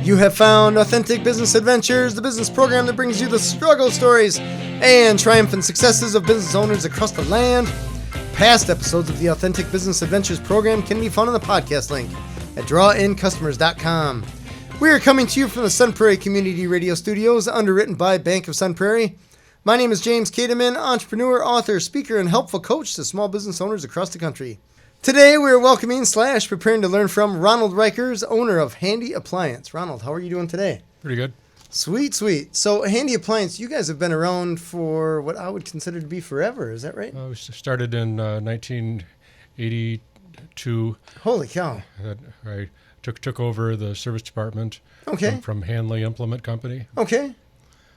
You have found Authentic Business Adventures, the business program that brings you the struggle stories and triumphant successes of business owners across the land. Past episodes of the Authentic Business Adventures program can be found on the podcast link at drawincustomers.com. We are coming to you from the Sun Prairie Community Radio Studios, underwritten by Bank of Sun Prairie. My name is James Kademan, entrepreneur, author, speaker, and helpful coach to small business owners across the country. Today, we are welcoming / preparing to learn from Ronald Reichers, owner of Handy Appliance. Ronald, how are you doing today? Pretty good. Sweet, sweet. So, Handy Appliance, you guys have been around for what I would consider to be forever. Is that right? We started in 1982. Holy cow. I took over the service department from Handy Implement Company. Okay.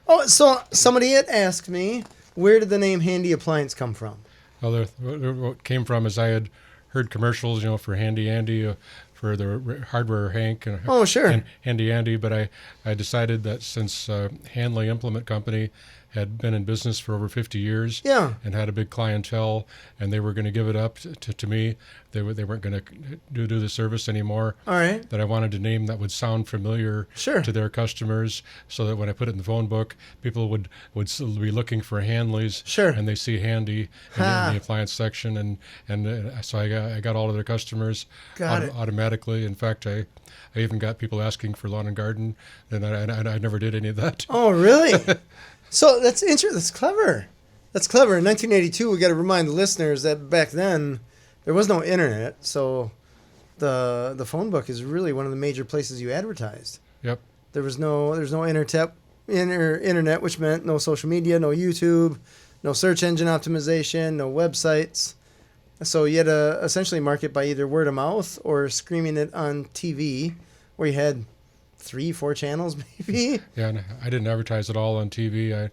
Oh, so somebody had asked me, where did the name Handy Appliance come from? Well, what it came from is I had heard commercials, for Handy Andy, for the hardware Hank. And, sure. Handy Andy, but I decided that since Handy Implement Company had been in business for over 50 years and had a big clientele, and they were going to give it up to me. They weren't going to do the service anymore. All right. That I wanted a name that would sound familiar to their customers, so that when I put it in the phone book, people would still be looking for Handleys. Sure. And they see Handy in the appliance section, and so I got all of their customers automatically. In fact, I even got people asking for lawn and garden, and I never did any of that. Oh, really? So that's interesting. That's clever. That's clever. In 1982, we got to remind the listeners that back then there was no internet, so the phone book is really one of the major places you advertised. Yep. There's no internet, which meant no social media, no YouTube, no search engine optimization, no websites. So you had to essentially market by either word of mouth or screaming it on TV, where you had 3-4 channels maybe. Yeah, and I didn't advertise at all on TV. And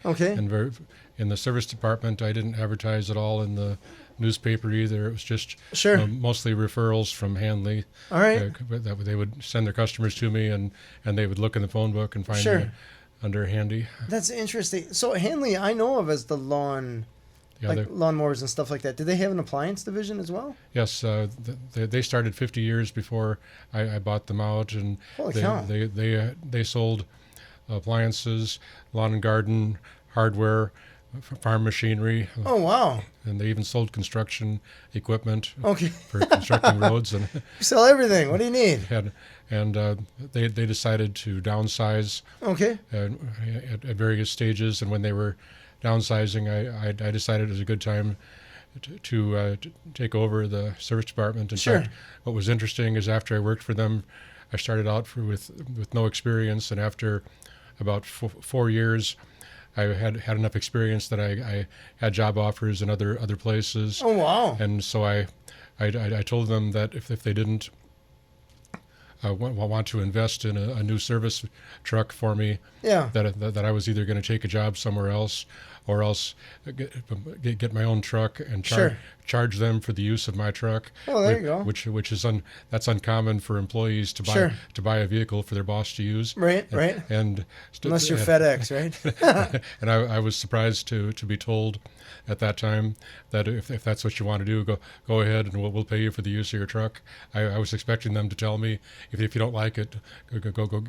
in the service department, I didn't advertise at all in the newspaper either. It was just mostly referrals from Handy. All right. That they would send their customers to me, and they would look in the phone book and find me under Handy. That's interesting. So Handy, I know of as the lawnmowers and stuff like that. Did they have an appliance division as well? Yes, they started 50 years before I bought them out, and they sold appliances, lawn and garden, hardware, farm machinery. Oh, wow. And they even sold construction equipment for constructing roads. And you sell everything. What do you need? And they decided to downsize at various stages, and when they were downsizing, I decided it was a good time to take over the service department. In fact, what was interesting is after I worked for them, I started out with no experience, and after about 4 years, I had enough experience that I had job offers in other places. Oh, wow. And so I told them that if they didn't want to invest in a new service truck for me, that I was either going to take a job somewhere else or else get my own truck and charge them for the use of my truck. Oh, there you go. Which is that's uncommon for employees to buy a vehicle for their boss to use. Right. And unless you're FedEx, right? And I was surprised to be told at that time that if that's what you want to do, go ahead and we'll pay you for the use of your truck. I was expecting them to tell me if you don't like it, go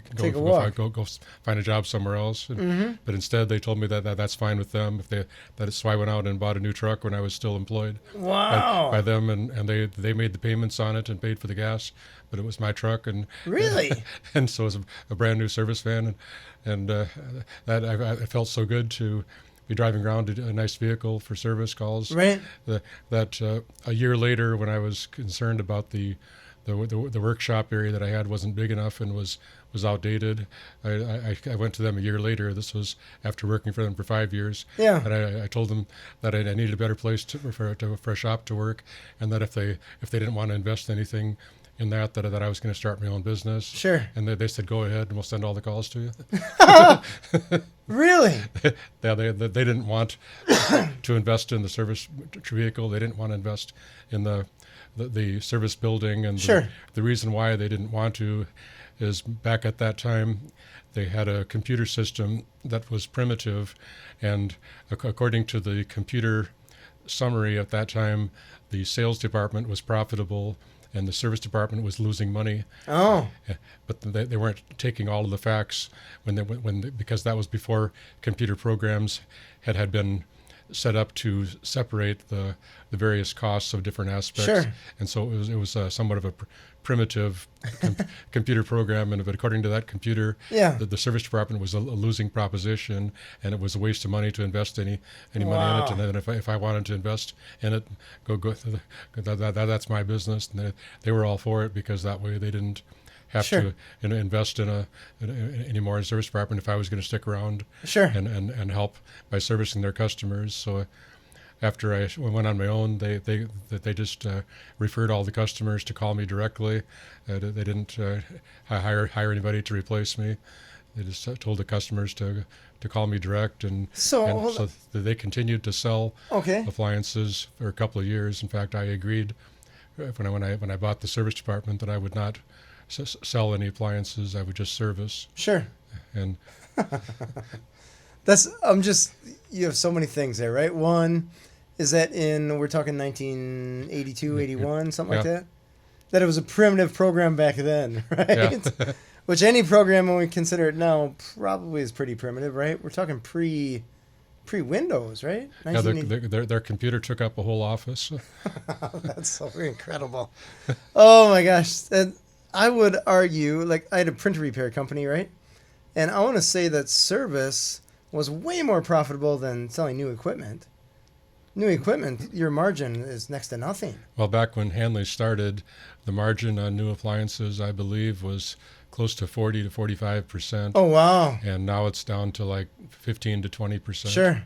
find a job somewhere else. But instead, they told me that that's fine with them. So I went out and bought a new truck when I was still employed. Wow. By them, and they made the payments on it and paid for the gas, but it was my truck. And really, and so it was a brand new service van, and that I felt so good to be driving around a nice vehicle for service calls. Right. That a year later, when I was concerned about the workshop area that I had wasn't big enough and was outdated, I went to them a year later. This was after working for them for 5 years. Yeah. And I told them that I needed a better place for a shop to work, and that if they didn't want to invest anything in that I was going to start my own business. Sure. And they said, go ahead, and we'll send all the calls to you. Really? They didn't want to invest in the service vehicle. They didn't want to invest in the service building. And the reason why they didn't want to is back at that time, they had a computer system that was primitive. And according to the computer summary at that time, the sales department was profitable and the service department was losing money. Oh. But they weren't taking all of the facts because that was before computer programs had been set up to separate the various costs of different aspects. Sure. And so it was somewhat of a primitive computer program, but according to that computer, the service department was a losing proposition, and it was a waste of money to invest any money in it. And then if I wanted to invest in it, that's my business. And they were all for it because that way they didn't have to invest in anymore in service department if I was going to stick around and help by servicing their customers. So after I went on my own, they just referred all the customers to call me directly. They didn't hire anybody to replace me. They just told the customers to call me direct, and so they continued to sell appliances for a couple of years. In fact, I agreed when I bought the service department that I would not sell any appliances. I would just service. Sure. And you have so many things there, right? One is that we're talking 1982, 81, something like that? That it was a primitive program back then, right? Yeah. Which any program, when we consider it now, probably is pretty primitive, right? We're talking pre-Windows, right? Yeah, their computer took up a whole office. That's so incredible. Oh my gosh. And I would argue, like, I had a printer repair company, right? And I want to say that service was way more profitable than selling new equipment. New equipment, your margin is next to nothing. Well, back when Hanley started, the margin on new appliances, I believe, was close to 40 to 45%. Oh, wow. And now it's down to like 15 to 20%. Sure.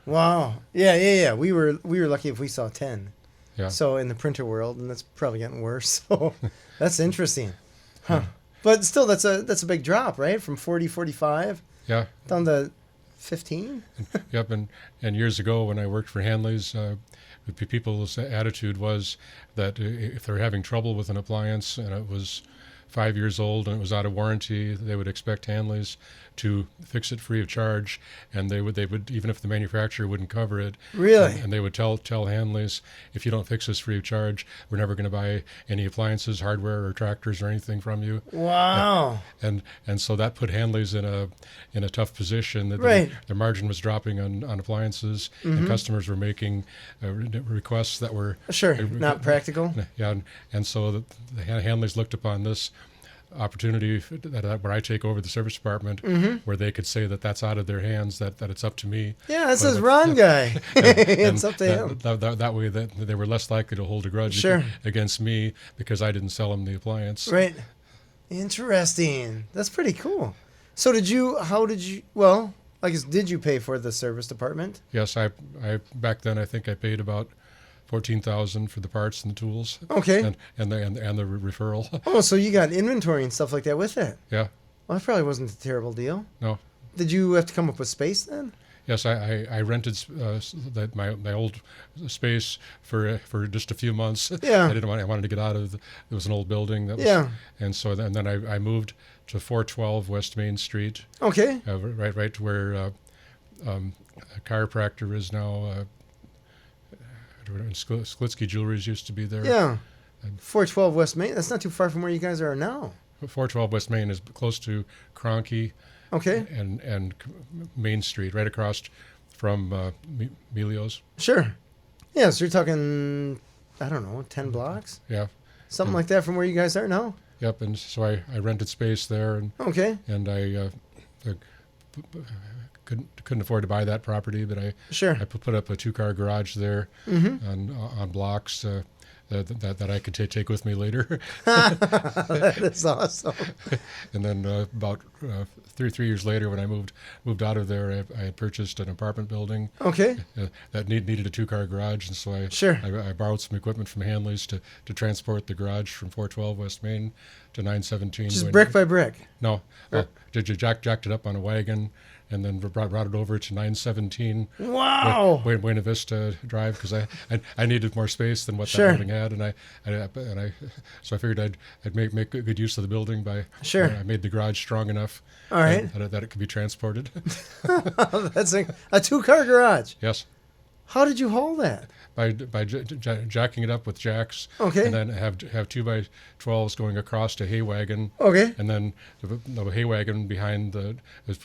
Wow. Yeah. We were lucky if we saw 10. Yeah. So in the printer world, and that's probably getting worse. So that's interesting. Huh. But still, that's a big drop, right? From 40, 45 down to 15. Yep. And years ago when I worked for Hanley's, people's attitude was that if they're having trouble with an appliance and it was 5 years old and it was out of warranty, they would expect Hanley's to fix it free of charge, and they would even if the manufacturer wouldn't cover it. Really? And they would tell Hanley's, if you don't fix this free of charge, we're never going to buy any appliances, hardware, or tractors or anything from you. Wow. And so that put Hanley's in a tough position. That their margin was dropping on appliances, and customers were making requests that were not practical. Yeah, and so the Hanley's looked upon this opportunity where I take over the service department, where they could say that that's out of their hands, that it's up to me. Yeah, this is Ron guy. It's up to him. That way that they were less likely to hold a grudge against me because I didn't sell them the appliance. Right. Interesting. That's pretty cool. So did you pay for the service department? Yes, I back then I think I paid about $14,000 for the parts and the tools. Okay. And the referral. Oh, so you got inventory and stuff like that with it? Yeah. Well, that probably wasn't a terrible deal. No. Did you have to come up with space then? Yes, I rented my old space for just a few months. Yeah. I wanted to get out of it was an old building that was, and so then I moved to 412 West Main Street. Okay. Right where a chiropractor is now. Sklitsky Jewelry's used to be there. Yeah. 412 West Main. That's not too far from where you guys are now. 412 West Main is close to Cronky. Okay. And Main Street, right across from Melio's. Sure. Yeah, so you're talking, I don't know, 10 blocks? Yeah. Something like that from where you guys are now? Yep, and so I rented space there. And I couldn't afford to buy that property, but I put up a 2-car garage there on blocks that I could take with me later. That is awesome. And then about 3 years later, when I moved out of there, I had purchased an apartment building. Okay. That needed a 2-car garage, and so I borrowed some equipment from Hanley's to transport the garage from 412 West Main to 917. Just brick by brick? No. Jacked it up on a wagon, and then brought it over to 917 Wow. Buena Vista Drive, because I needed more space than what that building had, and so I figured I'd make good use of the building by I made the garage strong enough that it could be transported. That's a 2-car garage. Yes. How did you haul that? By jacking it up with jacks, Okay. and then have 2x12s going across a hay wagon. Okay. And then the hay wagon behind was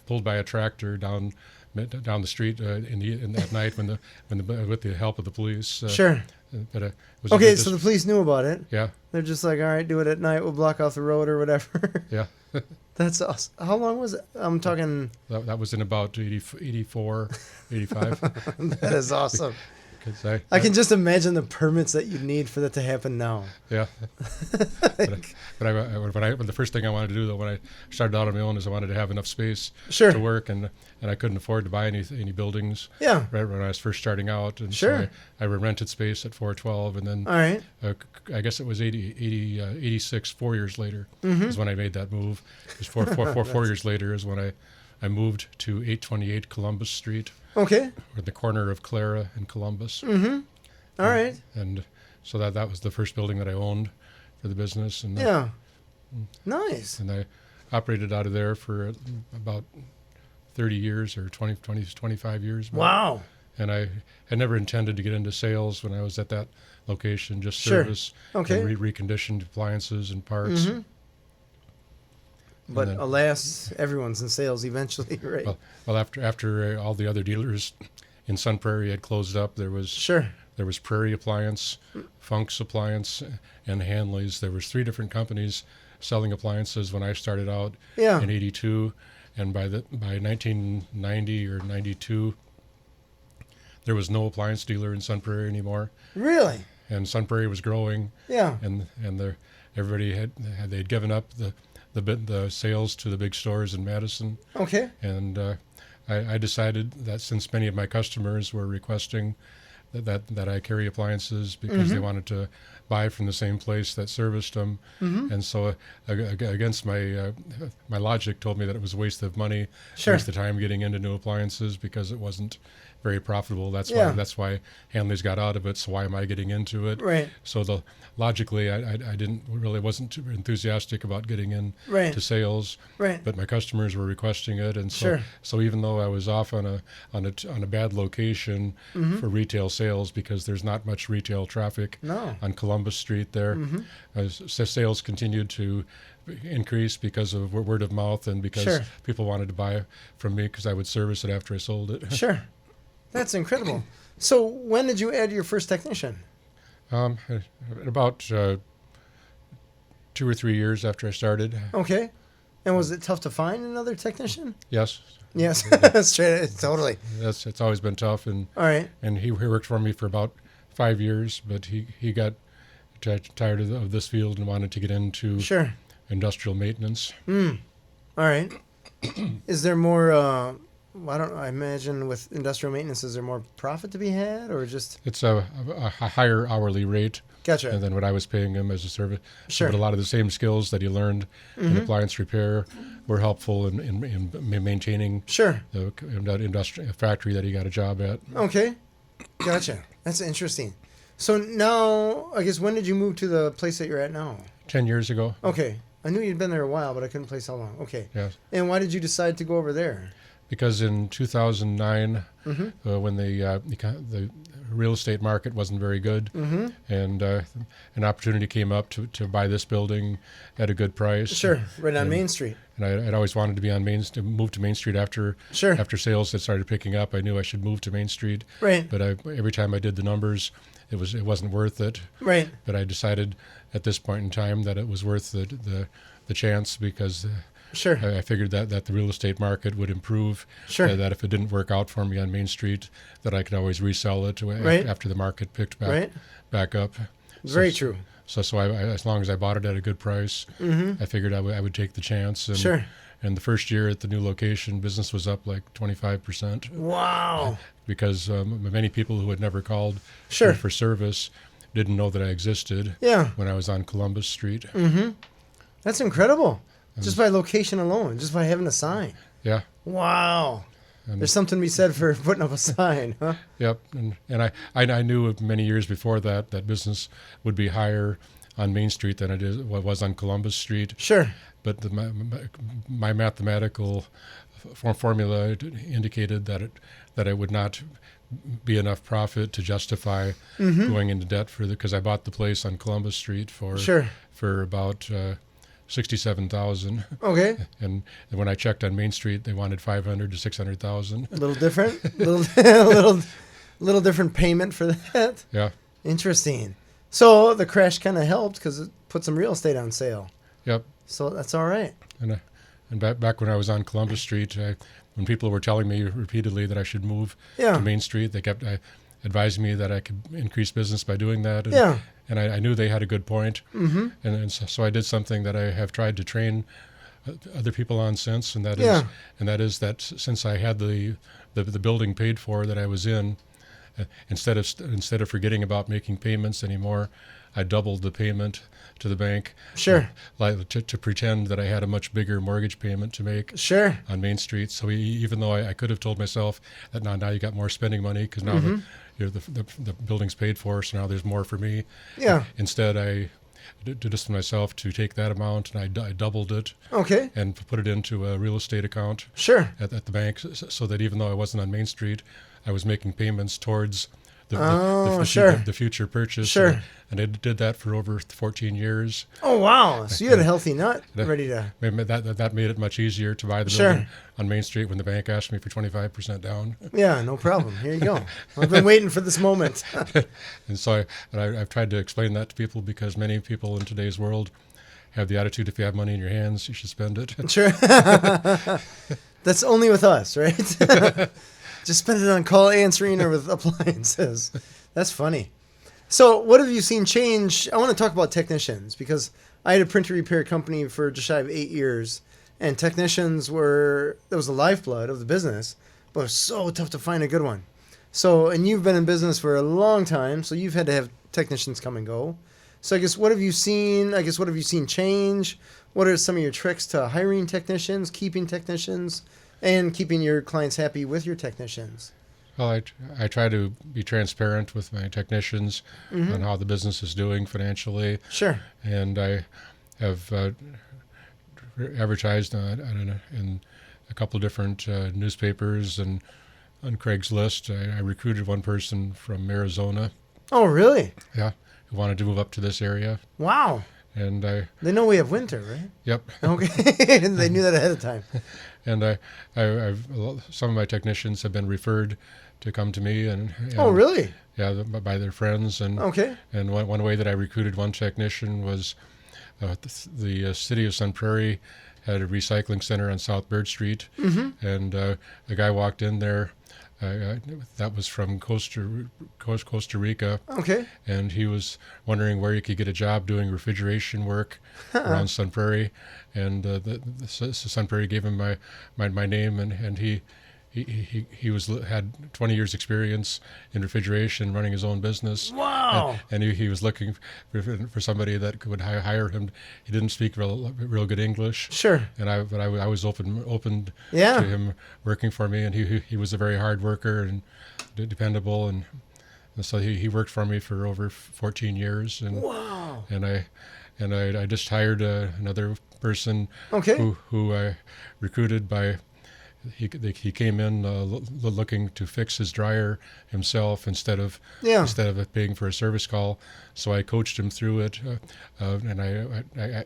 pulled by a tractor down the street at night with the help of the police. Sure. But it was Okay, so the police knew about it. Yeah. They're just like, all right, do it at night. We'll block off the road or whatever. Yeah. That's awesome. How long was it? I'm talking. That was in about 84, 85. That is awesome. I can just imagine the permits that you need for that to happen now. Yeah. But the first thing I wanted to do, though, when I started out on my own, is I wanted to have enough space to work, and I couldn't afford to buy any buildings. Yeah. Right when I was first starting out, and sure. So I rented space at 412, and then all right. I guess it was 86. 4 years later is when I made that move. Because four years later is when I moved to 828 Columbus Street. Okay. At the corner of Clara and Columbus. Mm-hmm. All right. And so that was the first building that I owned for the business. And yeah. Nice. And I operated out of there for about 30 years or 25 years. Wow. And I had never intended to get into sales when I was at that location, just service. Okay. And reconditioned appliances and parts. Mm-hmm. But alas, everyone's in sales eventually, right? Well, after all the other dealers in Sun Prairie had closed up, there was Prairie Appliance, Funk's Appliance, and Hanley's. There was 3 different companies selling appliances when I started out in '82, and by 1990 or '92, there was no appliance dealer in Sun Prairie anymore. Really? And Sun Prairie was growing. Yeah. And everybody they'd given up the sales to the big stores in Madison. Okay. And I decided that since many of my customers were requesting that I carry appliances because they wanted to buy from the same place that serviced them, and so against my logic told me that it was a waste of money, waste of time getting into new appliances because it wasn't very profitable. That's why Hanley's got out of it. So why am I getting into it? Right. So logically, I wasn't too enthusiastic about getting in to sales. Right. But my customers were requesting it, and so even though I was off on a bad location for retail sales because there's not much retail traffic on Columbus Street there, sales continued to increase because of word of mouth and because people wanted to buy from me because I would service it after I sold it. Sure. That's incredible. So when did you add your first technician? About 2 or 3 years after I started. Okay. And was it tough to find another technician? Yes. Yes. Straight. Totally. It's always been tough. And all right. And he worked for me for about 5 years, but he got tired of this field and wanted to get into industrial maintenance. All right. Is there more... I imagine with industrial maintenance, is there more profit to be had, or just... It's a higher hourly rate Gotcha. than what I was paying him as a service. Sure. But a lot of the same skills that he learned in appliance repair were helpful in maintaining the industrial factory that he got a job at. Okay. Gotcha. That's interesting. So now, I guess, when did you move to the place that you're at now? 10 years ago. Okay. I knew you'd been there a while, but I couldn't place how long. Okay. Yes. And why did you decide to go over there? Because in 2009, when the real estate market wasn't very good, and an opportunity came up to buy this building at a good price. Sure, right on Main Street. And I'd always wanted to be on move to Main Street after sales had started picking up. I knew I should move to Main Street. Right. But every time I did the numbers, it wasn't worth it. Right. But I decided at this point in time that it was worth the chance because. I figured that the real estate market would improve. That if it didn't work out for me on Main Street, that I could always resell it after the market picked back up. Very true. So I, as long as I bought it at a good price, I figured I would take the chance. And, and the first year at the new location, business was up like 25%. Wow. Because many people who had never called for service didn't know that I existed when I was on Columbus Street. That's incredible. Just by location alone, just by having a sign. Yeah. Wow. There's something to be said for putting up a sign, huh? Yep. And I knew many years before that business would be higher on Main Street than it was on Columbus Street. Sure. but my mathematical formula indicated that it would not be enough profit to justify going into debt because I bought the place on Columbus Street for about $67,000. Okay. And when I checked on Main Street, they wanted $500,000 to $600,000. A little different, little different payment for that. Yeah. Interesting. So the crash kind of helped because it put some real estate on sale. Yep. So that's all right. And back when I was on Columbus Street, when people were telling me repeatedly that I should move to Main Street, they kept advising me that I could increase business by doing that. And I knew they had a good point. And so I did something that I have tried to train other people on since, and that is that since I had the building paid for that I was in, instead of forgetting about making payments anymore, I doubled the payment to the bank. Sure. To pretend that I had a much bigger mortgage payment to make. Sure. On Main Street. So even though I could have told myself that now you got more spending money because now the building's paid for, so now there's more for me. Yeah. Instead, I did this to myself to take that amount and I doubled it. Okay. And put it into a real estate account. Sure. At the bank, so that even though I wasn't on Main Street, I was making payments towards the future purchase. Sure. And I did that for over 14 years. Oh, wow. So you had a healthy nut ready to... That made it much easier to buy the building on Main Street when the bank asked me for 25% down. Yeah, no problem. Here you go. I've been waiting for this moment. And so I've tried to explain that to people because many people in today's world have the attitude, if you have money in your hands, you should spend it. Sure. That's only with us, right? Just spend it on call answering or with appliances. That's funny. So what have you seen change? I want to talk about technicians because I had a printer repair company for just shy of 8 years, and technicians that was the lifeblood of the business, but it was so tough to find a good one. So, and you've been in business for a long time, so you've had to have technicians come and go. So I guess what have you seen? What have you seen change? What are some of your tricks to hiring technicians, keeping technicians, and keeping your clients happy with your technicians? Well, I try to be transparent with my technicians on how the business is doing financially. Sure. And I have advertised in a couple of different newspapers and on Craigslist. I recruited one person from Arizona. Oh, really? Yeah, who wanted to move up to this area. Wow. And they know we have winter, right? Yep. Okay. And they knew that ahead of time. And I've some of my technicians have been referred to come to me, and oh, really? Yeah, by their friends. And okay. And one way that I recruited one technician was the city of Sun Prairie had a recycling center on South Bird Street, and a guy walked in there. That was from Costa Rica. Okay. And he was wondering where he could get a job doing refrigeration work around Sun Prairie, and the Sun Prairie gave him my name, and he had 20 years experience in refrigeration, running his own business. Wow! And he was looking for somebody that could hire him. He didn't speak real good English. Sure. And I was open to him working for me, and he was a very hard worker and dependable, and so he worked for me for over 14 years. And wow! And I just hired another person. Okay. Who I recruited by. He came in looking to fix his dryer himself instead of it paying for a service call. So I coached him through it, and I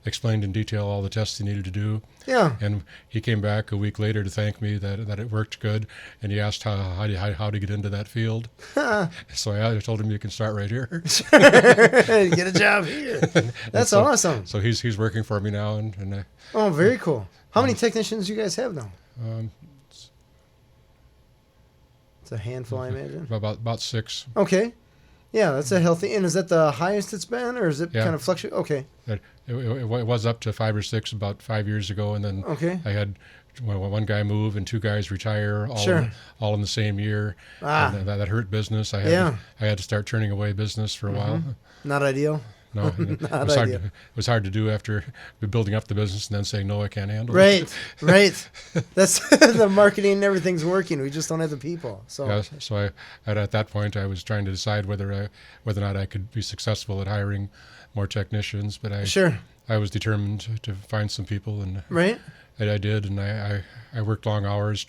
explained in detail all the tests he needed to do. Yeah. And he came back a week later to thank me that it worked good, and he asked how to get into that field. So I told him you can start right here. Get a job here. That's awesome. So he's working for me now, and oh, very cool. How many technicians do you guys have now? It's a handful, I imagine. About 6. Okay. Yeah, that's a healthy. And is that the highest it's been, or is it kind of fluctuate? Okay. It was up to 5 or 6 about 5 years ago, and then I had one guy move and 2 guys retire all in the same year. And that hurt business. I had to start turning away business for a while. Not ideal. No, it was hard to do after building up the business and then saying, no, I can't handle it. Right. That's the marketing and everything's working. We just don't have the people. So at that point, I was trying to decide whether or not I could be successful at hiring more technicians, but Sure. I was determined to find some people, and Right. I did, and I worked long hours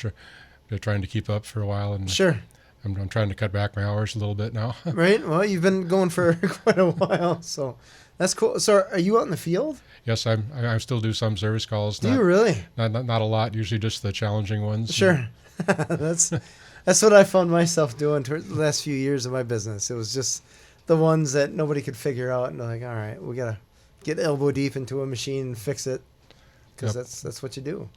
trying to keep up for a while, and Sure. I'm trying to cut back my hours a little bit now. Right. Well, you've been going for quite a while, so that's cool. So, are you out in the field? Yes, I still do some service calls. Do you really? Not a lot. Usually just the challenging ones. Sure. That's what I found myself doing the last few years of my business. It was just the ones that nobody could figure out, and like, all right, we gotta get elbow deep into a machine and fix it, because that's what you do.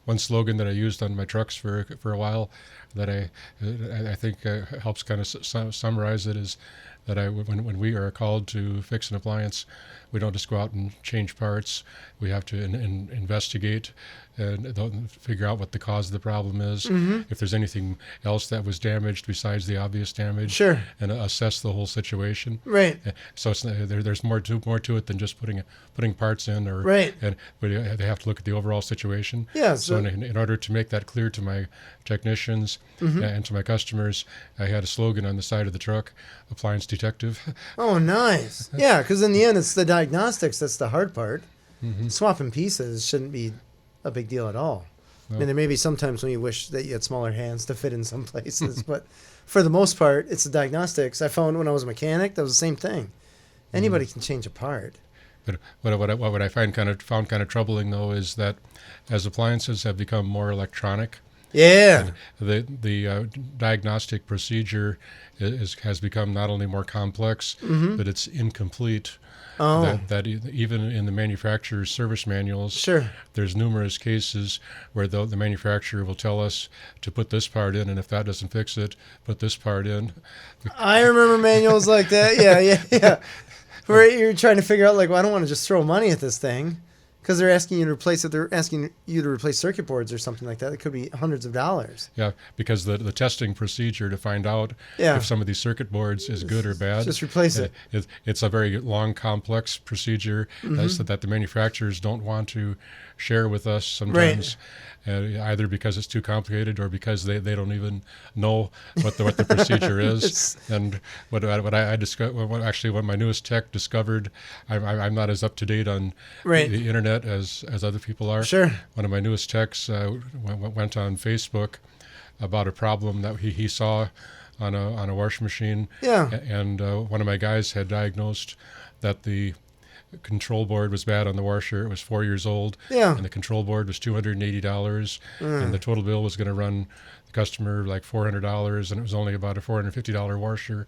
One slogan that I used on my trucks for a while that I think helps kind of summarize it is that when we are called to fix an appliance, we don't just go out and change parts. We have to investigate and figure out what the cause of the problem is. If there's anything else that was damaged besides the obvious damage, Sure. and assess the whole situation. Right. So it's there's more to it than just putting parts in, or Right. And but they have to look at the overall situation. Yeah. So in order to make that clear to my technicians and to my customers, I had a slogan on the side of the truck: "Appliance Detective." Oh, nice. Yeah, because in the end, it's the diagnostics that's the hard part. Swapping pieces shouldn't be a big deal at all. No. I mean, there may be sometimes when you wish that you had smaller hands to fit in some places, but for the most part, it's the diagnostics. I found when I was a mechanic, that was the same thing. Anybody can change a part. But what I found kind of troubling though is that as appliances have become more electronic, Yeah. the diagnostic procedure has become not only more complex, but it's incomplete. Oh. That even in the manufacturer's service manuals, Sure. there's numerous cases where the manufacturer will tell us to put this part in, and if that doesn't fix it, put this part in. I remember manuals like that. Yeah. Where you're trying to figure out, like, well, I don't want to just throw money at this thing, because they're asking you to replace it. They're asking you to replace circuit boards or something like that. It could be hundreds of dollars. Yeah, because the testing procedure to find out Yeah. if some of these circuit boards is good or bad, Just replace it. It's a very long, complex procedure so that the manufacturers don't want to share with us sometimes, either because it's too complicated or because they don't even know what the procedure is. And what I discovered, what my newest tech discovered, I'm not as up to date on the internet as other people are. Sure. One of my newest techs went on Facebook about a problem that he saw on a washing machine. Yeah. And one of my guys had diagnosed that the control board was bad on the washer. It was 4 years old. Yeah. And the control board was $280, and the total bill was going to run the customer like $400, and it was only about a $450 washer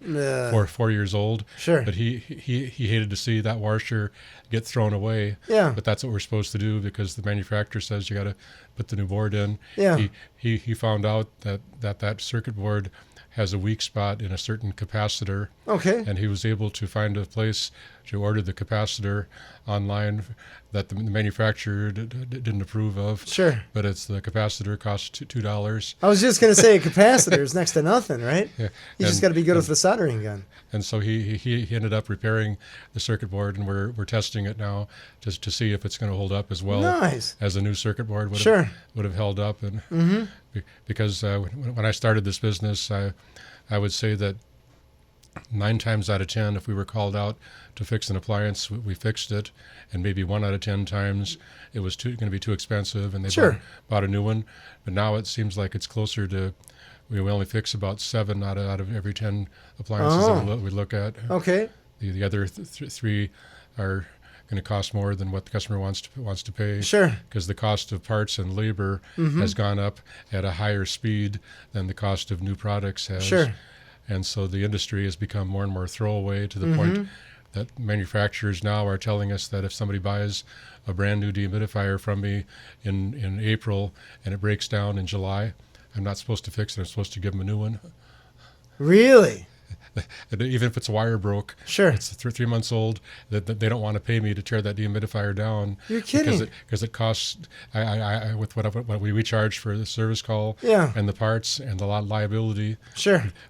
for 4 years old. Sure. But he hated to see that washer get thrown away. Yeah. But that's what we're supposed to do because the manufacturer says you got to put the new board in. Yeah. He found out that circuit board has a weak spot in a certain capacitor. Okay. And he was able to find a place to order the capacitor online that the manufacturer didn't approve of. Sure. But the capacitor costs $2. I was just going to say a capacitor is next to nothing, right? Yeah. You just got to be good with the soldering gun. And so he ended up repairing the circuit board, and we're testing it now to see if it's going to hold up as well as a new circuit board would have held up. And because when I started this business, I would say that 9 times out of 10, if we were called out to fix an appliance, we fixed it, and maybe 1 out of 10 times it was going to be too expensive, and they bought a new one. But now it seems like it's closer to we only fix about 7 out of every 10 appliances that we look at. Okay. The other 3 are going to cost more than what the customer wants to pay. Sure. Because the cost of parts and labor has gone up at a higher speed than the cost of new products has. Sure. And so the industry has become more and more throwaway to the point that manufacturers now are telling us that if somebody buys a brand new dehumidifier from me in April and it breaks down in July, I'm not supposed to fix it. I'm supposed to give them a new one. Really? Even if it's a wire broke, it's 3 months old, that they don't want to pay me to tear that dehumidifier down. You're kidding. Because it costs, with what we charge for the service call and the parts and the liability,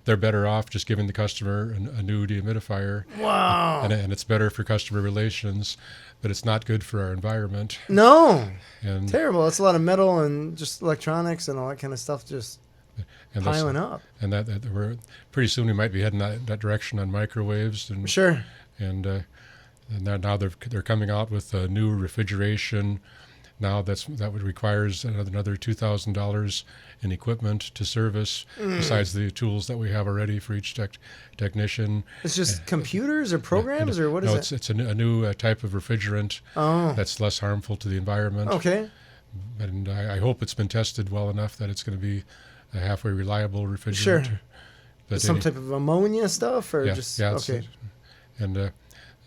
they're better off just giving the customer a new dehumidifier. Wow. And it's better for customer relations, but it's not good for our environment. No. And terrible. It's a lot of metal and just electronics and all that kind of stuff just piling up. And that we're pretty soon we might be heading that direction on microwaves. And And now they're coming out with new refrigeration. Now that requires another $2,000 in equipment to service, besides the tools that we have already for each technician. It's just computers or programs, or what is it? No, it's a new type of refrigerant that's less harmful to the environment. Okay. And I hope it's been tested well enough that it's going to be a halfway reliable refrigerant. Sure. But some type of ammonia stuff, or just okay. And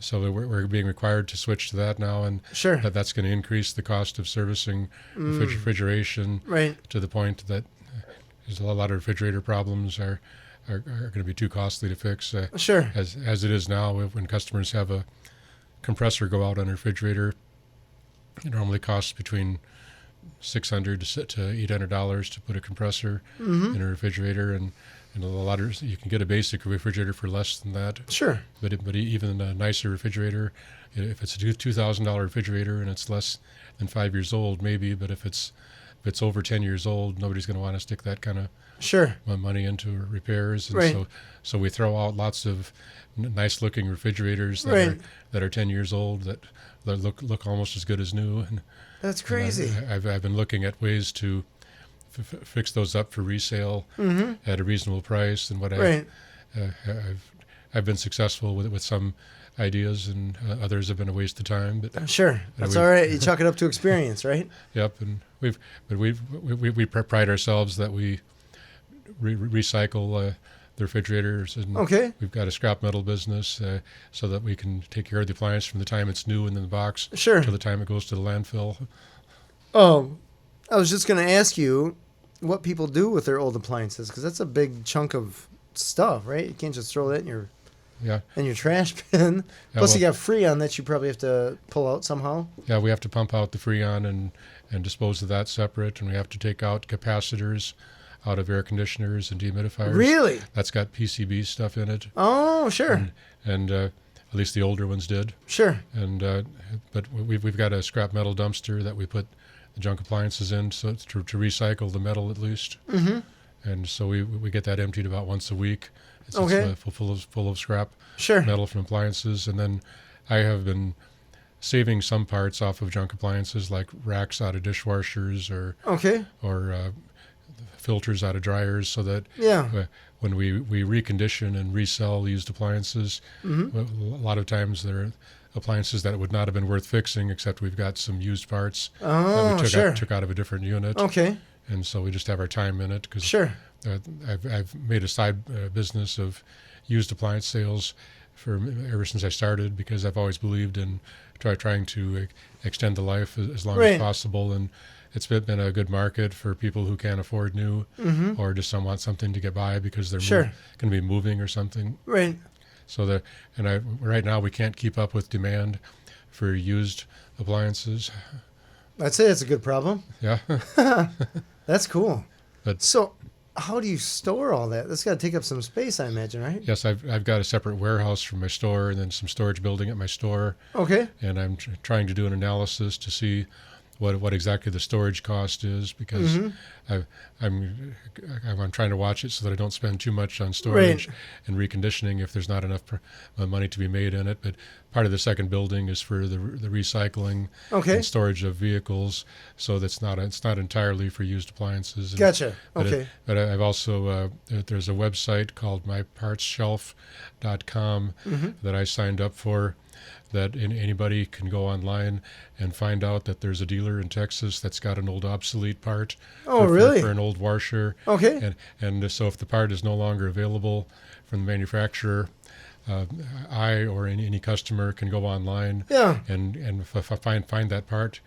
so we're being required to switch to that now, and sure, that's going to increase the cost of servicing refrigeration, right, to the point that there's a lot of refrigerator problems are going to be too costly to fix. Sure. As it is now, when customers have a compressor go out on a refrigerator, it normally costs between $600 to $800 to put a compressor in a refrigerator, and a lot of you can get a basic refrigerator for less than that. Sure. But even a nicer refrigerator, if it's a $2,000 refrigerator and it's less than 5 years old, maybe. But if it's over 10 years old, nobody's going to want to stick that kind of money into repairs. And right. So we throw out lots of nice looking refrigerators that are 10 years old that look almost as good as new. And that's crazy. And I've been looking at ways to fix those up for resale at a reasonable price, and I've been successful with some ideas, and others have been a waste of time. But sure, that's all right. You chalk it up to experience, right? Yep, and we pride ourselves that we recycle the refrigerators, and we've got a scrap metal business, so that we can take care of the appliance from the time it's new and in the box till the time it goes to the landfill. Oh, I was just going to ask you what people do with their old appliances, because that's a big chunk of stuff, right? You can't just throw that in your trash bin. Plus, you got Freon that you probably have to pull out somehow. Yeah, we have to pump out the Freon and dispose of that separate, and we have to take out capacitors out of air conditioners and dehumidifiers. Really? That's got PCB stuff in it. Oh, sure. And at least the older ones did. Sure. And but we've got a scrap metal dumpster that we put the junk appliances in, so to recycle the metal at least. And so we get that emptied about once a week. It's full of scrap metal from appliances. And then I have been saving some parts off of junk appliances, like racks out of dishwashers or filters out of dryers, so that when we recondition and resell used appliances, a lot of times they're appliances that would not have been worth fixing, except we've got some used parts that we took out of a different unit. And so we just have our time in it, because I've made a side business of used appliance sales ever since I started, because I've always believed in trying to extend the life as long as possible. And it's been a good market for people who can't afford new or just want something to get by because they're going to be moving or something. Right. So right now we can't keep up with demand for used appliances. I'd say that's a good problem. Yeah. That's cool. But so how do you store all that? That's got to take up some space, I imagine, right? Yes, I've got a separate warehouse for my store, and then some storage building at my store. Okay. And I'm trying to do an analysis to see what exactly the storage cost is, because I'm trying to watch it so that I don't spend too much on storage and reconditioning if there's not enough money to be made in it. But part of the second building is for the recycling and storage of vehicles, so that's it's not entirely for used appliances. Gotcha. But I've also there's a website called mypartsshelf.com that I signed up for, that anybody can go online and find out that there's a dealer in Texas that's got an old obsolete part for an old washer. And so if the part is no longer available from the manufacturer, I or any customer can go online and find that part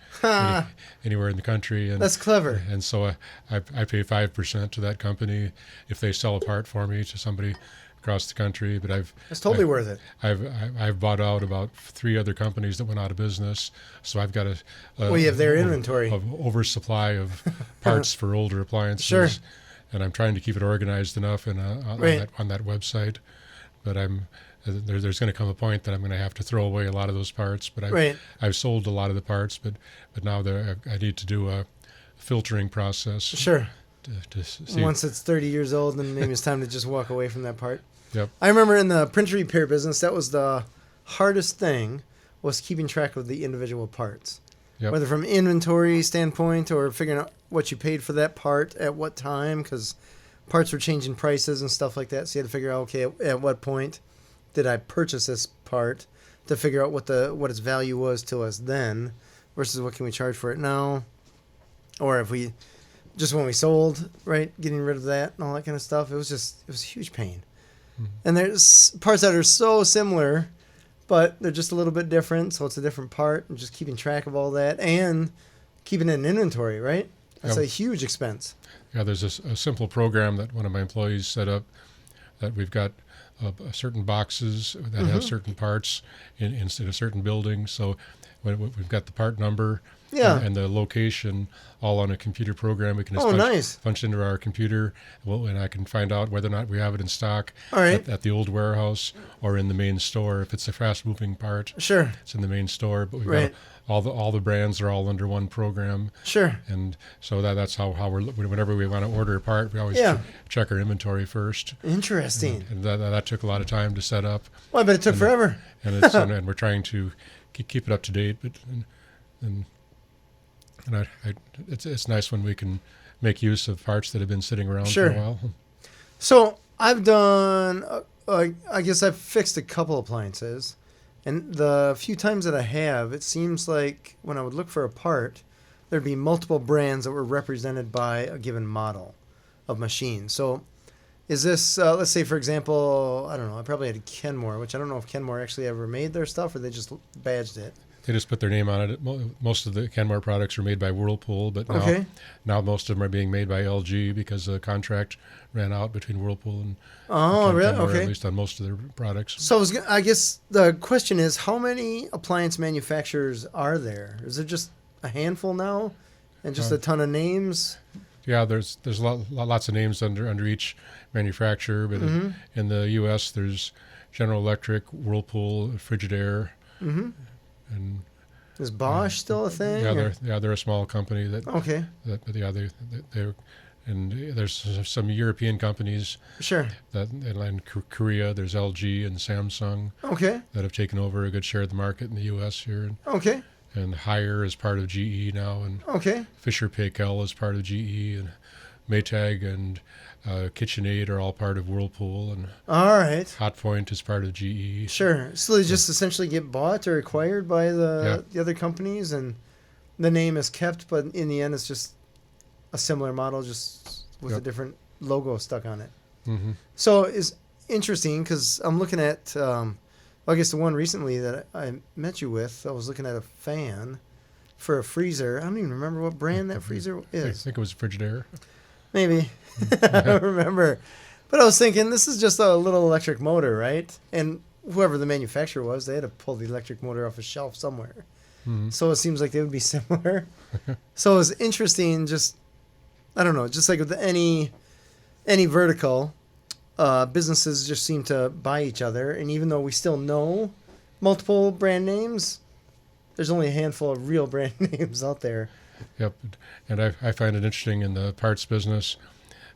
anywhere in the country. And that's clever. And so I pay 5% to that company if they sell a part for me to somebody across the country. But it's totally worth it. I've bought out about 3 other companies that went out of business, so I've got you have their inventory of oversupply of parts for older appliances. Sure. And I'm trying to keep it organized enough on that website. But there's going to come a point that I'm going to have to throw away a lot of those parts. But I've sold a lot of the parts, but now I need to do a filtering process. Sure. To see. Once it's 30 years old, then maybe it's time to just walk away from that part. Yep. I remember in the printer repair business, that was the hardest thing, was keeping track of the individual parts. Yep. Whether from inventory standpoint or figuring out what you paid for that part at what time, because parts were changing prices and stuff like that. So you had to figure out, okay, at what point did I purchase this part, to figure out what its value was to us then versus what can we charge for it now. Or if we, just when we sold, right, getting rid of that and all that kind of stuff. It was a huge pain. Mm-hmm. And there's parts that are so similar, but they're just a little bit different. So it's a different part, and just keeping track of all that and keeping it in inventory, right? That's a huge expense. Yeah, there's a simple program that one of my employees set up that we've got certain boxes that have certain parts in a certain building. So when we've got the part number and the location all on a computer program, we can just punch into our computer, and I can find out whether or not we have it in stock at the old warehouse or in the main store. If it's a fast-moving part, it's in the main store. But we've got all the brands are all under one program. And so that's how whenever we want to order a part, we always check our inventory first. Interesting. And that took a lot of time to set up. Well, I bet it took forever. And we're trying to keep it up to date. But it's nice when we can make use of parts that have been sitting around for a while. So I've done, I guess I've fixed a couple appliances. And the few times that I have, it seems like when I would look for a part, there'd be multiple brands that were represented by a given model of machine. So is this, let's say, for example, I don't know, I probably had a Kenmore, which I don't know if Kenmore actually ever made their stuff or they just badged it. They just put their name on it. Most of the Kenmore products are made by Whirlpool, but now most of them are being made by LG because the contract ran out between Whirlpool and really? Kenmore, Okay. At least on most of their products. So I guess the question is, how many appliance manufacturers are there? Is there just a handful now, and just a ton of names? Yeah, there's lots of names under each manufacturer, but in the U.S. there's General Electric, Whirlpool, Frigidaire. And is Bosch still a thing? They're a small company that. Okay. They're and there's some European companies. That in Korea there's LG and Samsung. That have taken over a good share of the market in the U.S. here. And Haier is part of GE now, and Fisher Paykel is part of GE, and Maytag and KitchenAid are all part of Whirlpool, and Hotpoint is part of GE. So they just essentially get bought or acquired by the other companies, and the name is kept, but in the end it's just a similar model, just with a different logo stuck on it. So it's interesting because I'm looking at, I guess the one recently that I met you with, I was looking at a fan for a freezer. I don't even remember what brand that freezer is. I think it was Frigidaire. Maybe. I don't remember. But I was thinking, this is just a little electric motor, right? And whoever the manufacturer was, they had to pull the electric motor off a shelf somewhere. So it seems like they would be similar. So it was interesting, just, I don't know, just like with any vertical, businesses just seem to buy each other. And even though we still know multiple brand names, there's only a handful of real brand names out there. Yep, and I find it interesting in the parts business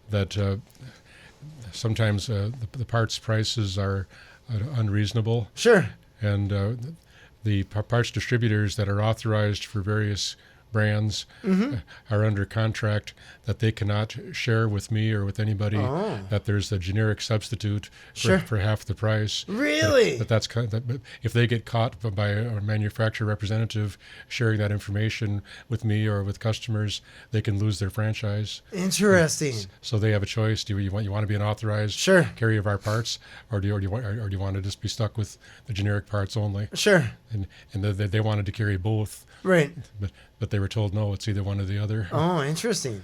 that sometimes the parts prices are unreasonable. And the parts distributors that are authorized for various brands are under contract that they cannot share with me or with anybody that there's a generic substitute for half the price. Really? That's if they get caught by a manufacturer representative sharing that information with me or with customers, they can lose their franchise. Interesting. So they have a choice. Do you want to be an authorized carrier of our parts, or do you want to just be stuck with the generic parts only? And they wanted to carry both. But they were told no, it's either one or the other. Oh, interesting.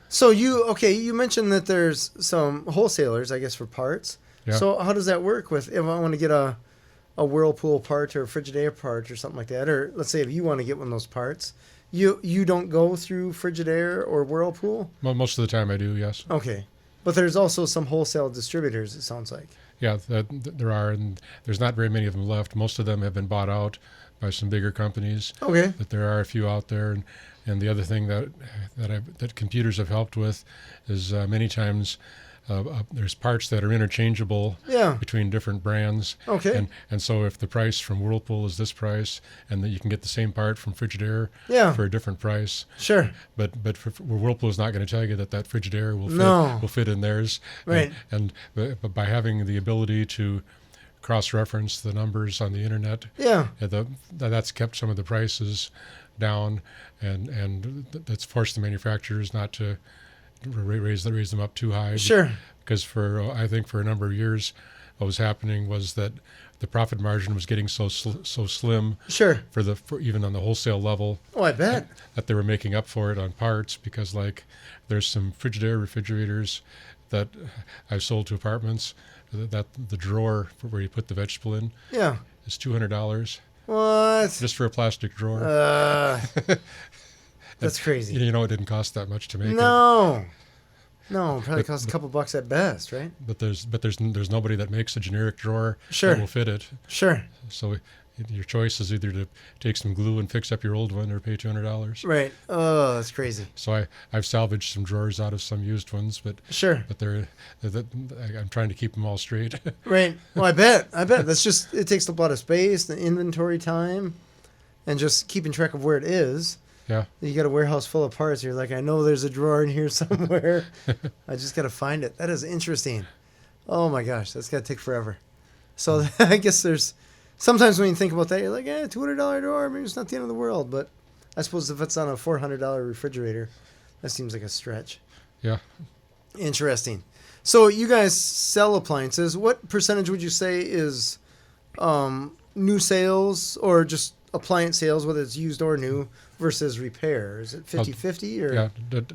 So you mentioned that there's some wholesalers, I guess, for parts. So how does that work with, if I want to get a Whirlpool part or a Frigidaire part or something like that, or let's say if you want to get one of those parts, you don't go through Frigidaire or Whirlpool? Well, most of the time I do, yes. Okay. But there's also some wholesale distributors, it sounds like. Yeah, there are, and there's not very many of them left. Most of them have been bought out by some bigger companies. But there are a few out there, and the other thing that computers have helped with is many times there's parts that are interchangeable between different brands. Okay. And so if the price from Whirlpool is this price, and that you can get the same part from Frigidaire for a different price. Sure. But Whirlpool is not going to tell you that Frigidaire will fit in theirs. Right. But by having the ability to cross-reference the numbers on the internet, that's kept some of the prices down, and that's forced the manufacturers not to raise them up too high. Sure. Because I think for a number of years, what was happening was that the profit margin was getting so slim. Sure. For even on the wholesale level. Oh, I bet. That they were making up for it on parts, because like there's some Frigidaire refrigerators that I've sold to apartments that the drawer where you put the vegetable in is $200. What? Just for a plastic drawer. That's crazy. You know, it didn't cost that much to make it. No, probably costs a couple bucks at best, right? But there's nobody that makes a generic drawer that will fit it. Sure. So your choice is either to take some glue and fix up your old one, or pay $200. Right. Oh, that's crazy. So I've salvaged some drawers out of some used ones, but I'm trying to keep them all straight. Right. Well, I bet that's just, it takes a lot of space, the inventory time, and just keeping track of where it is. Yeah. You got a warehouse full of parts. You're like, I know there's a drawer in here somewhere. I just got to find it. That is interesting. Oh my gosh, that's got to take forever. So I guess there's sometimes when you think about that, you're like, $200 drawer, maybe it's not the end of the world. But I suppose if it's on a $400 refrigerator, that seems like a stretch. Yeah. Interesting. So you guys sell appliances. What percentage would you say is new sales, or just appliance sales, whether it's used or new, versus repair? Is it 50-50? Or? Yeah,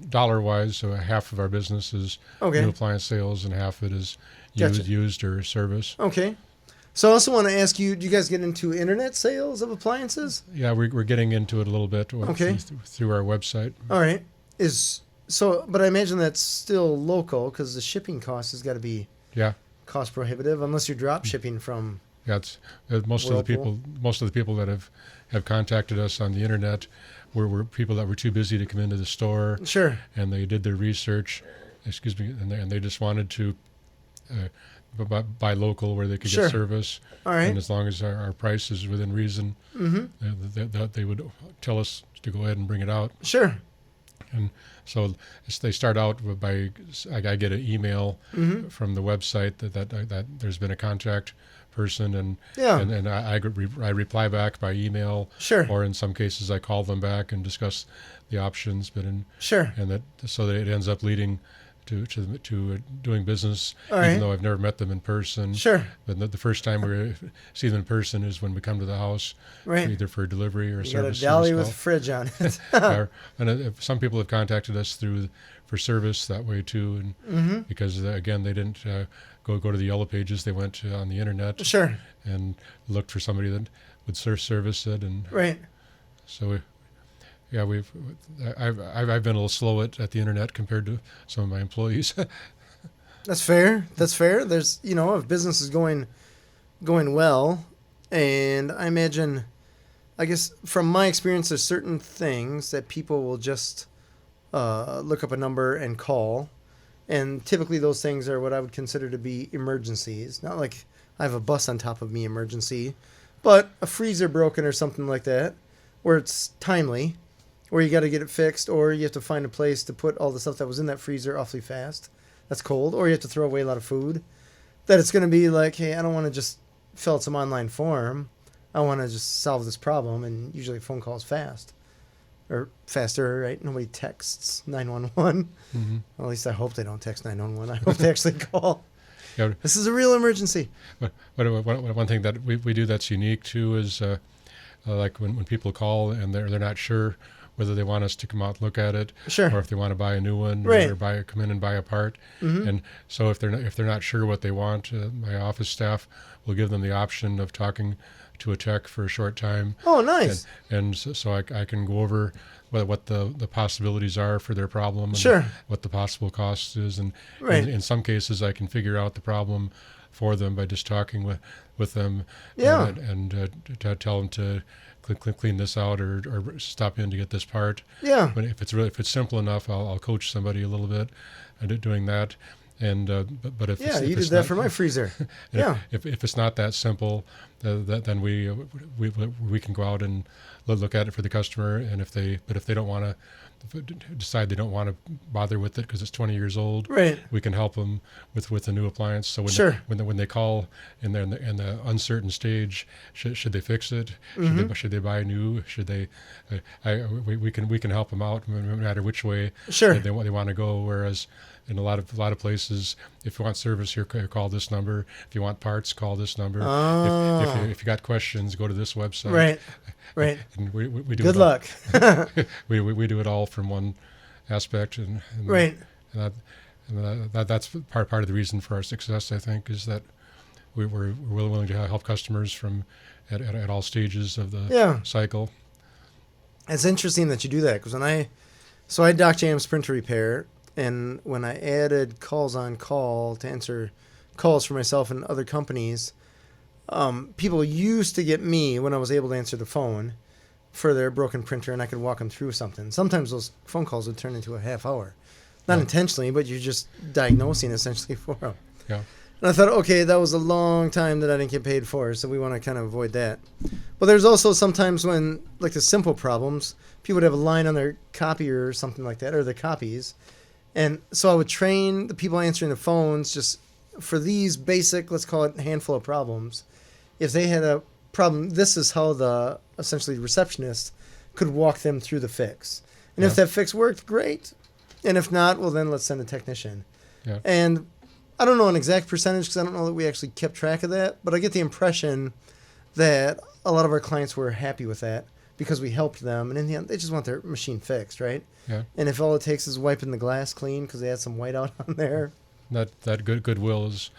dollar-wise, half of our business is new appliance sales, and half of it is used or service. Okay. So I also want to ask you, do you guys get into internet sales of appliances? Yeah, we're getting into it a little bit through our website. All right. But I imagine that's still local, because the shipping cost has got to be cost prohibitive, unless you're drop shipping from it's most Whirlpool. of the people that have contacted us on the internet were people that were too busy to come into the store. Sure. And they did their research, and they just wanted to buy local where they could get service. All right. And as long as our price is within reason, they would tell us to go ahead and bring it out. Sure. And so they start out by, I get an email from the website that there's been a contact person, and I reply back by email. Sure. Or in some cases I call them back and discuss the options. And so that it ends up leading to doing business, even though I've never met them in person. Sure. But the first time we see them in person is when we come to the house, either for delivery or service. You got a deli with a fridge on it. And some people have contacted us for service that way too, and because again they didn't go to the Yellow Pages, they went on the internet. Sure. And looked for somebody that would service it, and so. I've been a little slow at the internet compared to some of my employees. That's fair. There's, if business is going well, and I imagine, I guess from my experience, there's certain things that people will just look up a number and call, and typically those things are what I would consider to be emergencies. Not like I have a bus on top of me emergency, but a freezer broken or something like that, where it's timely, or you got to get it fixed, or you have to find a place to put all the stuff that was in that freezer awfully fast that's cold, or you have to throw away a lot of food, that it's going to be like, hey, I don't want to just fill out some online form. I want to just solve this problem, and usually a phone call is fast. Or faster, right? Nobody texts 911. Well, at least I hope they don't text 911. I hope they actually call. Yeah. This is a real emergency. But one thing that we do that's unique, too, is like when people call and they're not sure whether they want us to come out and look at it, or if they want to buy a new one, or come in and buy a part. And so if they're not sure what they want, my office staff will give them the option of talking to a tech for a short time. Oh, nice. And so I can go over what the possibilities are for their problem, and what the possible cost is. And in some cases, I can figure out the problem for them by just talking with them, and tell them to clean this out, or stop in to get this part. Yeah. But if it's simple enough, I'll coach somebody a little bit doing that. And but if you did that for my freezer. Yeah. If it's not that simple, then we can go out and look at it for the customer. And if they don't want to decide they don't want to bother with it because it's 20 years old, right, we can help them with a new appliance. So when they call in the uncertain stage, should they fix it? Mm-hmm. Should they buy new? Should they? We can help them out no matter which way they want to go. Whereas in a lot of places, if you want service here, call this number. If you want parts, call this number. If you got questions, go to this website. Right. And we do good luck. we do it all from one aspect, and right. And that's part of the reason for our success. I think is that we're willing to help customers from at all stages of the cycle. It's interesting that you do that because I Doc Jam's printer repair. And when I added calls on call to answer calls for myself and other companies, people used to get me when I was able to answer the phone for their broken printer, and I could walk them through something. Sometimes those phone calls would turn into a half hour. Not intentionally, but you're just diagnosing essentially for them. Yeah. And I thought, okay, that was a long time that I didn't get paid for, so we want to kind of avoid that. But there's also sometimes when, like the simple problems, people would have a line on their copier or something like that, or their copies. And so I would train the people answering the phones just for these basic, let's call it a handful of problems. If they had a problem, this is how the essentially receptionist could walk them through the fix. And if that fix worked, great. And if not, well, then let's send a technician. Yeah. And I don't know an exact percentage because I don't know that we actually kept track of that, but I get the impression that a lot of our clients were happy with that because we helped them. And in the end, they just want their machine fixed, right? Yeah. And if all it takes is wiping the glass clean because they had some whiteout on there. That goodwill is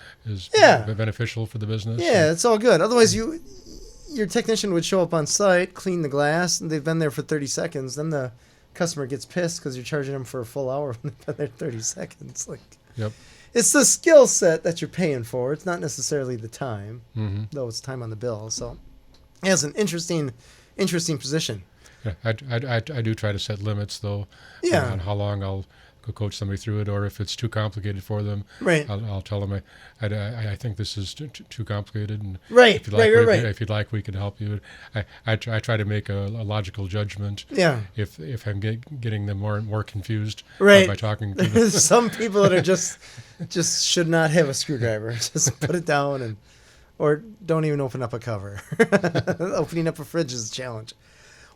beneficial for the business. Yeah, it's all good. Otherwise, your technician would show up on site, clean the glass, and they've been there for 30 seconds. Then the customer gets pissed because you're charging them for a full hour when they've been there 30 seconds. Yep. It's the skill set that you're paying for. It's not necessarily the time, though it's time on the bill. So it's an interesting position. Yeah, I do try to set limits, though, on how long I'll coach somebody through it, or if it's too complicated for them, right. I'll tell them I think this is too complicated, and right, if you'd like, right. If you'd like, we can help you. I try to make a logical judgment. Yeah. If I'm getting them more confused, right. by talking to them. Some people that are just should not have a screwdriver. Just put it down or don't even open up a cover. Opening up a fridge is a challenge.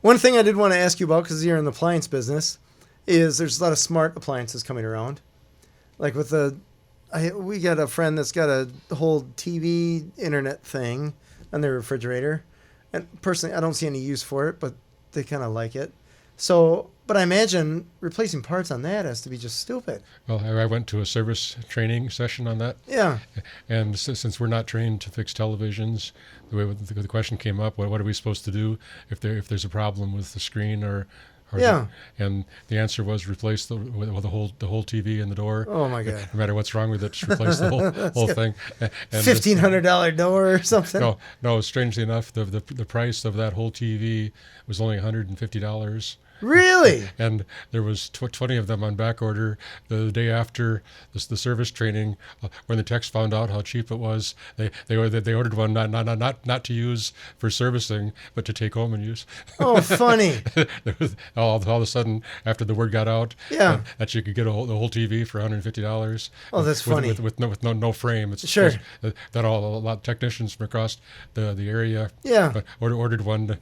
One thing I did want to ask you about, because you're in the appliance business, is there's a lot of smart appliances coming around. Like with we got a friend that's got a whole TV internet thing on their refrigerator. And personally, I don't see any use for it, but they kind of like it. So, but I imagine replacing parts on that has to be just stupid. Well, I went to a service training session on that. Yeah. And since we're not trained to fix televisions, the question came up: what are we supposed to do if there's a problem with the screen or and the answer was replace the whole TV and the door. Oh my God! No matter what's wrong with it, just replace the whole thing. $1,500 door or something. No. Strangely enough, the price of that whole TV was only $150. Really? And there was 20 of them on back order. The day after the service training, when the techs found out how cheap it was, they ordered one not to use for servicing, but to take home and use. Oh, funny! all of a sudden, after the word got out, that you could get the whole TV for $150. Oh, that's funny. With no frame. It's sure. That a lot of technicians from across the area ordered one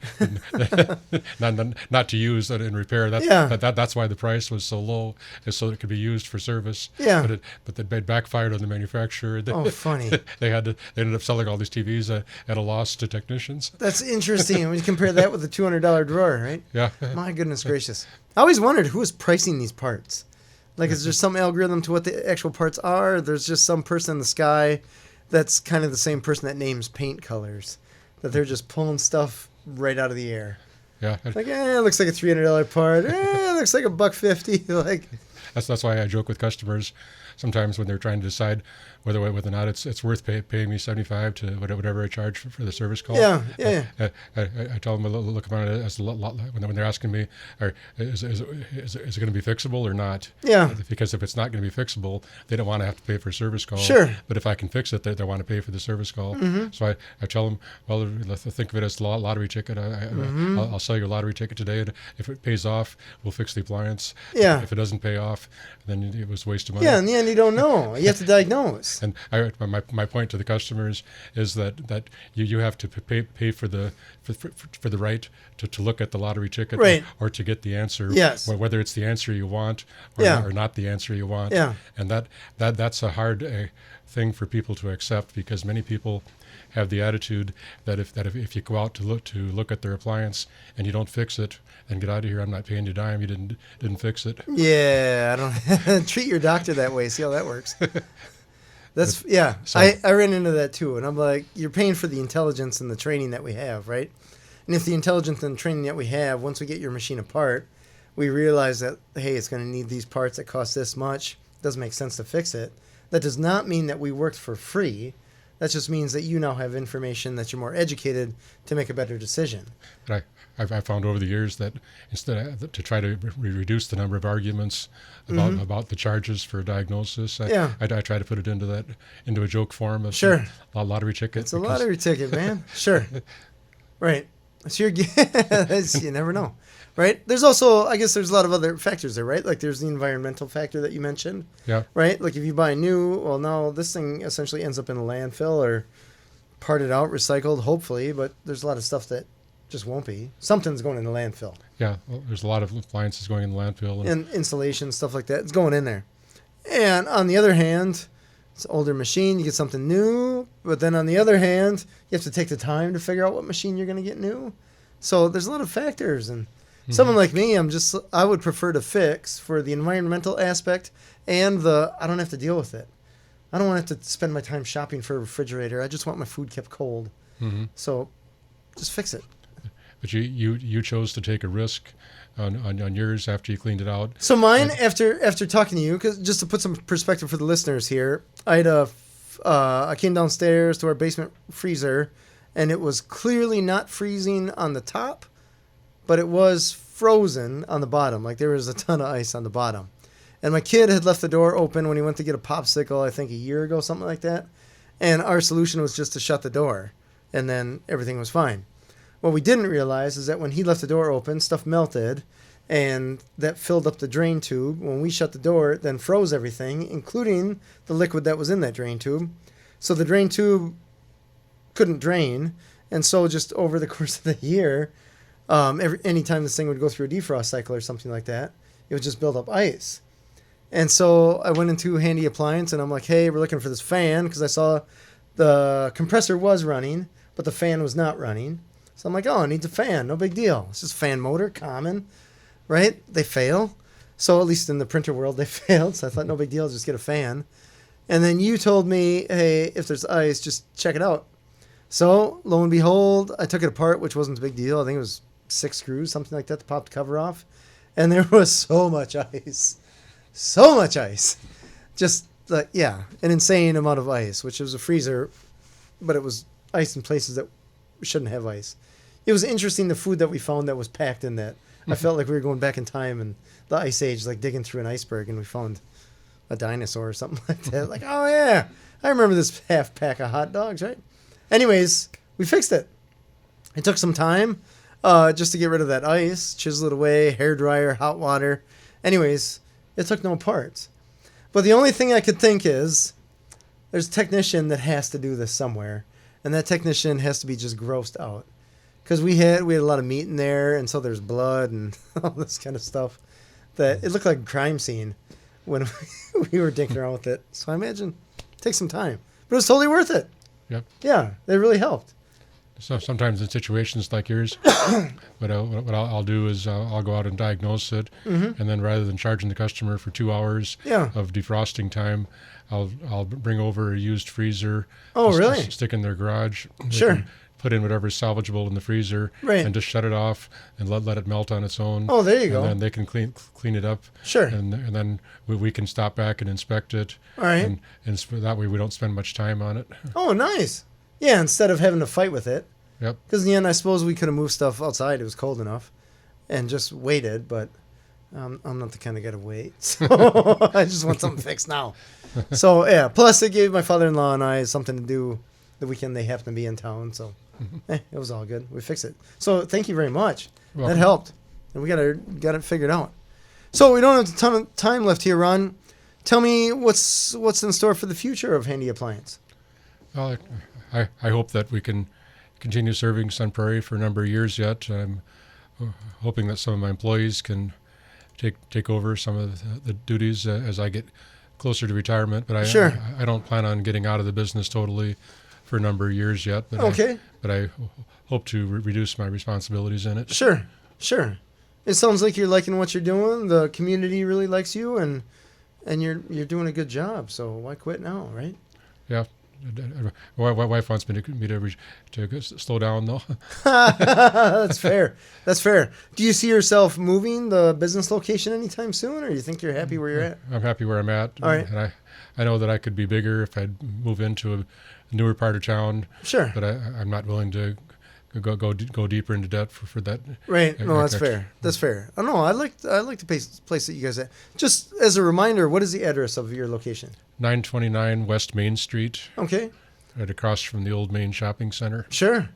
not to use and repair. That's why the price was so low, is so it could be used for service. Yeah. But it backfired on the manufacturer. Oh, funny. They ended up selling all these TVs at a loss to technicians. That's interesting. When you compare that with the $200 drawer, right? Yeah. My goodness gracious. I always wondered who was pricing these parts. Like, is there some algorithm to what the actual parts are? There's just some person in the sky that's kind of the same person that names paint colors, that they're just pulling stuff right out of the air. Yeah. Like, it looks like a $300 part. It looks like $150. Like, That's why I joke with customers sometimes when they're trying to decide whether or not it's worth paying me $75 to whatever I charge for the service call. I tell them look upon it as a lot when they're asking me, is it going to be fixable or not? Yeah. Because if it's not going to be fixable, they don't want to have to pay for a service call. Sure. But if I can fix it, they want to pay for the service call. So I tell them, well, think of it as a lottery ticket. I'll sell you a lottery ticket today, and if it pays off, we'll fix the appliance. Yeah. If it doesn't pay off, then it was a waste of money. Yeah, in the end, you don't know. You have to diagnose. And my point to the customers is that you have to pay for the right to look at the lottery ticket, right, or to get the answer. Yes. Whether it's the answer you want or not the answer you want. Yeah. And that's a hard thing for people to accept, because many people have the attitude that if you go out to look at their appliance and you don't fix it, then get out of here. I'm not paying you a dime. You didn't fix it. Yeah, I don't treat your doctor that way. See how that works. That's So, I ran into that too, and I'm like, you're paying for the intelligence and the training that we have, right? And if the intelligence and training that we have, once we get your machine apart, we realize that, hey, it's going to need these parts that cost this much. It doesn't make sense to fix it. That does not mean that we worked for free. That just means that you now have information, that you're more educated to make a better decision. But I've found over the years that instead to try to reduce the number of arguments about the charges for a diagnosis, I try to put it into a joke form of a lottery ticket. It's a lottery ticket, man. Sure. Right. So you never know. Right? There's also, I guess there's a lot of other factors there, right? Like there's the environmental factor that you mentioned. Yeah. Right? Like if you buy new, well, now this thing essentially ends up in a landfill or parted out, recycled, hopefully, but there's a lot of stuff that just won't be. Something's going in the landfill. Yeah. Well, there's a lot of appliances going in the landfill. And insulation, stuff like that. It's going in there. And on the other hand, it's an older machine, you get something new, but then on the other hand, you have to take the time to figure out what machine you're going to get new. So there's a lot of factors, and someone like me, I would prefer to fix for the environmental aspect and I don't have to deal with it. I don't want to have to spend my time shopping for a refrigerator. I just want my food kept cold. So just fix it. But you chose to take a risk on yours after you cleaned it out. So mine, after talking to you, because just to put some perspective for the listeners here, I came downstairs to our basement freezer, and it was clearly not freezing on the top, but it was frozen on the bottom. Like there was a ton of ice on the bottom. And my kid had left the door open when he went to get a popsicle, I think a year ago, something like that. And our solution was just to shut the door, and then everything was fine. What we didn't realize is that when he left the door open, stuff melted, and that filled up the drain tube. When we shut the door, it then froze everything, including the liquid that was in that drain tube. So the drain tube couldn't drain, and so just over the course of the year, anytime this thing would go through a defrost cycle or something like that, it would just build up ice. And so I went into Handy Appliance, and I'm like, hey, we're looking for this fan, because I saw the compressor was running, but the fan was not running. So I'm like, oh, it needs a fan. No big deal. It's just a fan motor, common, right? They fail. So at least in the printer world, they failed. So I thought, no big deal, just get a fan. And then you told me, hey, if there's ice, just check it out. So lo and behold, I took it apart, which wasn't a big deal. I think it was 6 screws, something like that, to pop the cover off. And there was so much ice. So much ice. Just, an insane amount of ice, which was a freezer, but it was ice in places that shouldn't have ice. It was interesting, the food that we found that was packed in that. I felt like we were going back in time in the ice age, like digging through an iceberg, and we found a dinosaur or something like that. Like, oh yeah, I remember this half pack of hot dogs, right? Anyways, we fixed it. It took some time just to get rid of that ice, chisel it away, hairdryer, hot water. Anyways, it took no parts. But the only thing I could think is there's a technician that has to do this somewhere, and that technician has to be just grossed out. Because we had a lot of meat in there, and so there's blood and all this kind of stuff. That it looked like a crime scene when we were dinking around with it. So I imagine it takes some time. But it was totally worth it. Yep. Yeah, they really helped. So sometimes in situations like yours, what I'll do is I'll go out and diagnose it, and then rather than charging the customer for 2 hours of defrosting time, I'll bring over a used freezer. Oh, really? Stick in their garage. Sure. put in whatever's salvageable in the freezer, and just shut it off and let it melt on its own. Oh, there you go. And then they can clean it up. Sure. And then we can stop back and inspect it. All right. And that way we don't spend much time on it. Oh, nice. Yeah, instead of having to fight with it. Yep. Because in the end, I suppose we could have moved stuff outside. It was cold enough, and just waited. But I'm not the kind of guy to wait. So I just want something fixed now. So yeah. Plus, it gave my father-in-law and I something to do the weekend they happened to be in town. So it was all good. We fixed it. So thank you very much. That helped, and we got it figured out. So we don't have a ton of time left here, Ron. Tell me what's in store for the future of Handy Appliance. Well, I hope that we can continue serving Sun Prairie for a number of years yet. I'm hoping that some of my employees can take over some of the duties as I get closer to retirement. But I don't plan on getting out of the business totally for a number of years yet. But I hope to reduce my responsibilities in it. Sure. It sounds like you're liking what you're doing. The community really likes you, and you're doing a good job. So why quit now, right? Yeah. My wife wants me to slow down, though. That's fair. Do you see yourself moving the business location anytime soon, or do you think you're happy where you're at? I'm happy where I'm at. All right. And I know that I could be bigger if I'd move into a newer part of town. Sure. But I'm not willing to go deeper into debt for that. Right. No, that's fair. That's fair. Oh, no, I like the place that you guys at. Just as a reminder, what is the address of your location? 929 West Main Street. Okay. Right across from the old Main Shopping Center. Sure.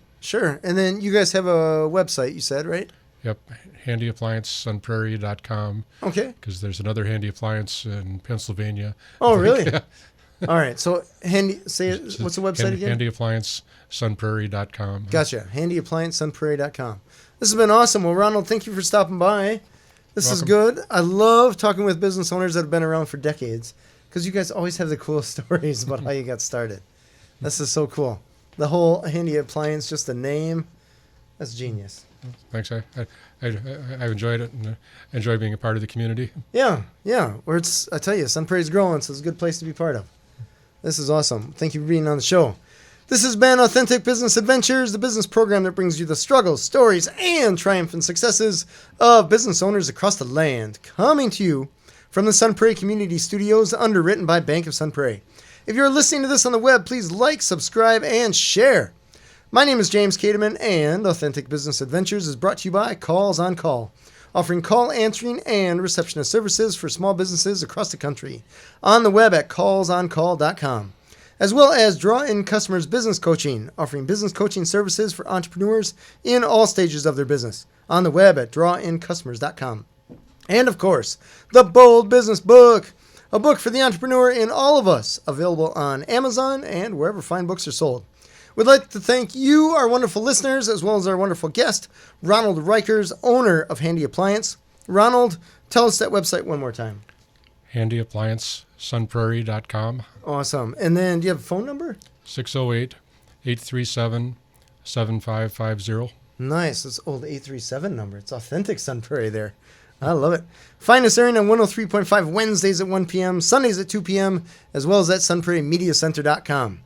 And then you guys have a website, you said, right? Yep. handyappliancesunprairie.com. Okay. Because there's another Handy Appliance in Pennsylvania. Oh, really? All right. So what's the website again? handyappliancesunprairie.com. Gotcha. handyappliancesunprairie.com. This has been awesome. Well, Ronald, thank you for stopping by. This is good. I love talking with business owners that have been around for decades, because you guys always have the coolest stories about how you got started. This is so cool. The whole Handy Appliance, just the name, that's genius. Thanks. I've enjoyed it, and enjoy being a part of the community. Yeah. I tell you, Sun Prairie's growing, so it's a good place to be part of. This is awesome. Thank you for being on the show. This has been Authentic Business Adventures, the business program that brings you the struggles, stories, and triumphant successes of business owners across the land. Coming to you from the Sun Prairie Community Studios, underwritten by Bank of Sun Prairie. If you're listening to this on the web, please like, subscribe, and share. My name is James Kateman, and Authentic Business Adventures is brought to you by Calls on Call, offering call answering and receptionist services for small businesses across the country. On the web at callsoncall.com. As well as Draw In Customers Business Coaching, offering business coaching services for entrepreneurs in all stages of their business. On the web at drawincustomers.com. And of course, The Bold Business Book, a book for the entrepreneur in all of us, available on Amazon and wherever fine books are sold. We'd like to thank you, our wonderful listeners, as well as our wonderful guest, Ronald Reichers, owner of Handy Appliance. Ronald, tell us that website one more time. handyappliancesunprairie.com. Awesome. And then do you have a phone number? 608-837-7550. Nice. That's old 837 number. It's authentic Sun Prairie there. I love it. Find us airing on 103.5 Wednesdays at 1 p.m., Sundays at 2 p.m., as well as at sunprairiemediacenter.com.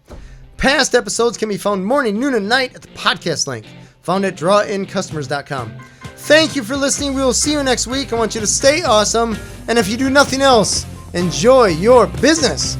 Past episodes can be found morning, noon, and night at the podcast link, found at drawincustomers.com. Thank you for listening. We will see you next week. I want you to stay awesome, and if you do nothing else, enjoy your business.